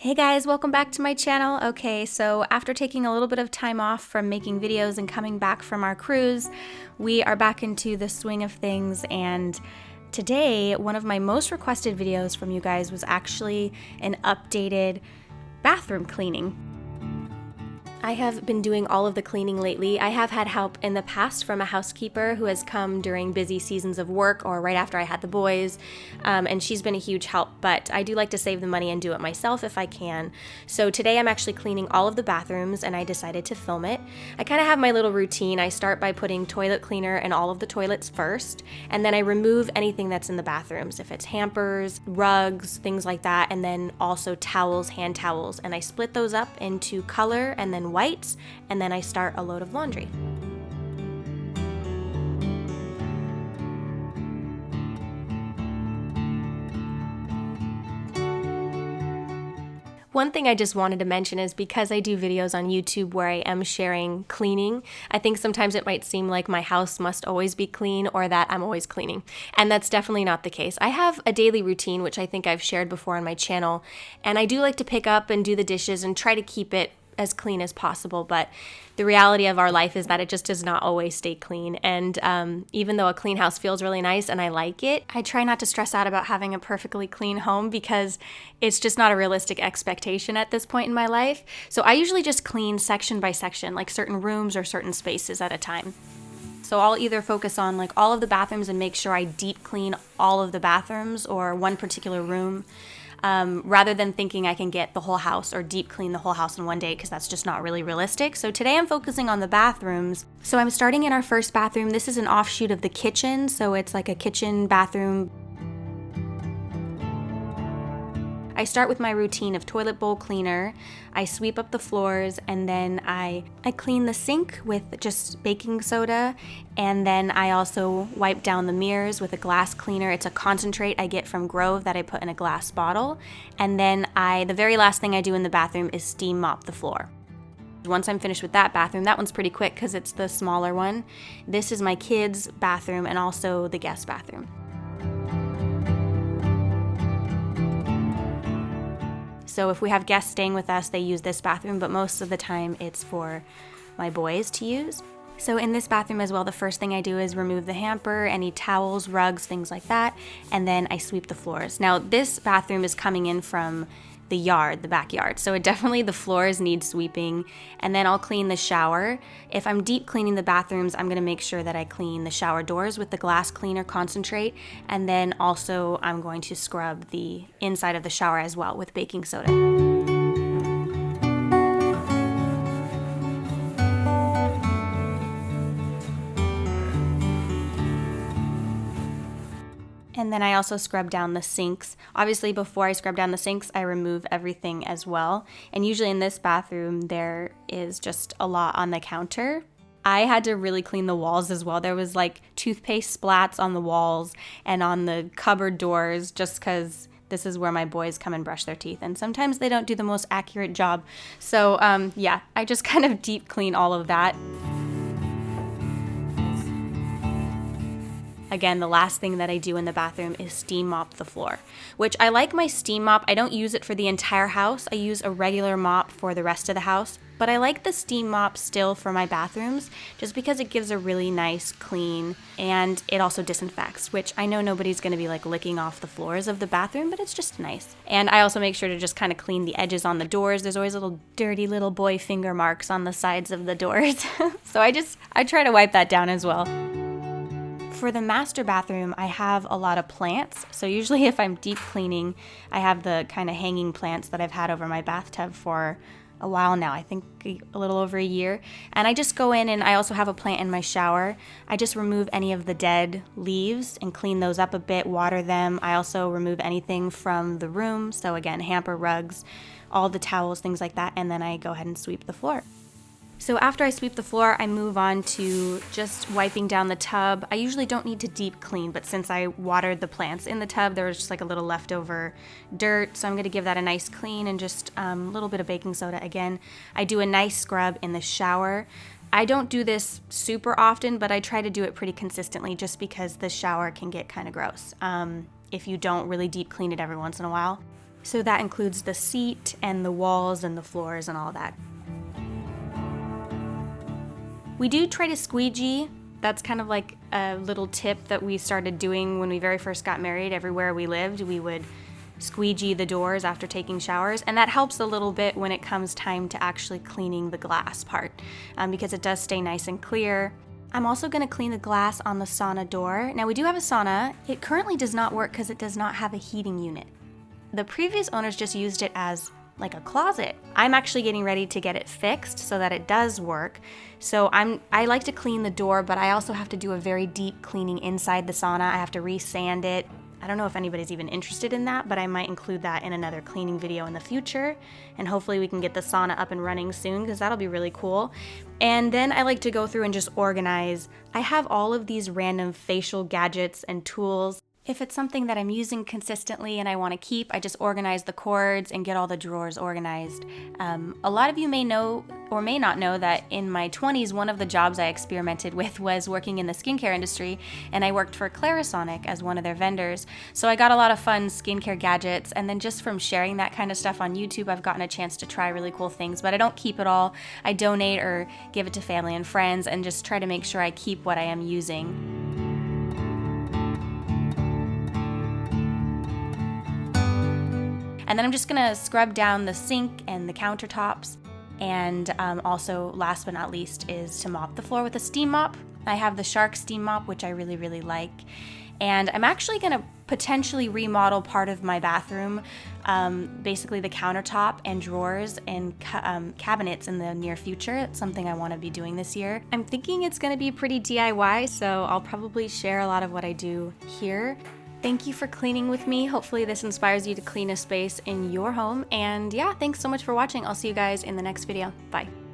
Hey guys, welcome back to my channel. Okay, so after taking a little bit of time off from making videos and coming back from our cruise, we are back into the swing of things, and today one of my most requested videos from you guys was actually an updated bathroom cleaning. I have been doing all of the cleaning lately. I have had help in the past from a housekeeper who has come during busy seasons of work or right after I had the boys, and she's been a huge help, but I do like to save the money and do it myself if I can. So today I'm actually cleaning all of the bathrooms and I decided to film it. I kind of have my little routine. I start by putting toilet cleaner in all of the toilets first, and then I remove anything that's in the bathrooms, if it's hampers, rugs, things like that, and then also towels, hand towels, and I split those up into color and then whites, and then I start a load of laundry. One thing I just wanted to mention is because I do videos on YouTube where I am sharing cleaning, I think sometimes it might seem like my house must always be clean or that I'm always cleaning. And that's definitely not the case. I have a daily routine, which I think I've shared before on my channel, and I do like to pick up and do the dishes and try to keep it as clean as possible, but the reality of our life is that it just does not always stay clean. And even though a clean house feels really nice and I like it, I try not to stress out about having a perfectly clean home because it's just not a realistic expectation at this point in my life. So I usually just clean section by section, like certain rooms or certain spaces at a time. So I'll either focus on like all of the bathrooms and make sure I deep clean all of the bathrooms or one particular room, rather than thinking I can get the whole house or deep clean the whole house in one day, because that's just not really realistic. So today I'm focusing on the bathrooms. So I'm starting in our first bathroom. This is an offshoot of the kitchen, so it's like a kitchen bathroom. I start with my routine of toilet bowl cleaner, I sweep up the floors, and then I clean the sink with just baking soda, and then I also wipe down the mirrors with a glass cleaner. It's a concentrate I get from Grove that I put in a glass bottle, and then the very last thing I do in the bathroom is steam mop the floor. Once I'm finished with that bathroom, that one's pretty quick because it's the smaller one. This is my kids' bathroom and also the guest bathroom. So if we have guests staying with us, they use this bathroom, but most of the time it's for my boys to use. So in this bathroom as well, the first thing I do is remove the hamper, any towels, rugs, things like that, and then I sweep the floors. Now this bathroom is coming in from the yard, the backyard, so the floors need sweeping, and then I'll clean the shower. If I'm deep cleaning the bathrooms, I'm gonna make sure that I clean the shower doors with the glass cleaner concentrate, and then also I'm going to scrub the inside of the shower as well with baking soda. And then I also scrub down the sinks. Obviously, before I scrub down the sinks, I remove everything as well. And usually in this bathroom, there is just a lot on the counter. I had to really clean the walls as well. There was like toothpaste splats on the walls and on the cupboard doors, just because this is where my boys come and brush their teeth. And sometimes they don't do the most accurate job. So yeah, I just kind of deep clean all of that. Again, the last thing that I do in the bathroom is steam mop the floor, which I like my steam mop. I don't use it for the entire house. I use a regular mop for the rest of the house, but I like the steam mop still for my bathrooms just because it gives a really nice clean, and it also disinfects, which I know nobody's going to be like licking off the floors of the bathroom, but it's just nice. And I also make sure to just kind of clean the edges on the doors. There's always little dirty little boy finger marks on the sides of the doors. So I try to wipe that down as well. For the master bathroom, I have a lot of plants. So usually if I'm deep cleaning, I have the kind of hanging plants that I've had over my bathtub for a while now, I think a little over a year. And I just go in, and I also have a plant in my shower. I just remove any of the dead leaves and clean those up a bit, water them. I also remove anything from the room. So again, hamper, rugs, all the towels, things like that. And then I go ahead and sweep the floor. So after I sweep the floor, I move on to just wiping down the tub. I usually don't need to deep clean, but since I watered the plants in the tub, there was just like a little leftover dirt. So I'm gonna give that a nice clean and just a little bit of baking soda again. I do a nice scrub in the shower. I don't do this super often, but I try to do it pretty consistently just because the shower can get kind of gross if you don't really deep clean it every once in a while. So that includes the seat and the walls and the floors and all that. We do try to squeegee. That's kind of like a little tip that we started doing when we very first got married. Everywhere we lived, we would squeegee the doors after taking showers, and that helps a little bit when it comes time to actually cleaning the glass part, because it does stay nice and clear. I'm also going to clean the glass on the sauna door. Now, we do have a sauna. It currently does not work because it does not have a heating unit. The previous owners just used it as like a closet. I'm actually getting ready to get it fixed so that it does work. So I like to clean the door, but I also have to do a very deep cleaning inside the sauna. I have to re-sand it. I don't know if anybody's even interested in that, but I might include that in another cleaning video in the future. And hopefully we can get the sauna up and running soon, because that'll be really cool. And then I like to go through and just organize. I have all of these random facial gadgets and tools. If it's something that I'm using consistently and I want to keep, I just organize the cords and get all the drawers organized. A lot of you may know or may not know that in my 20s, one of the jobs I experimented with was working in the skincare industry, and I worked for Clarisonic as one of their vendors. So I got a lot of fun skincare gadgets, and then just from sharing that kind of stuff on YouTube, I've gotten a chance to try really cool things, but I don't keep it all. I donate or give it to family and friends and just try to make sure I keep what I am using. And then I'm just gonna scrub down the sink and the countertops. And also, last but not least, is to mop the floor with a steam mop. I have the Shark steam mop, which I really, really like. And I'm actually gonna potentially remodel part of my bathroom, basically the countertop and drawers and cabinets in the near future. It's something I wanna be doing this year. I'm thinking it's gonna be pretty DIY, so I'll probably share a lot of what I do here. Thank you for cleaning with me. Hopefully this inspires you to clean a space in your home. And yeah, thanks so much for watching. I'll see you guys in the next video. Bye.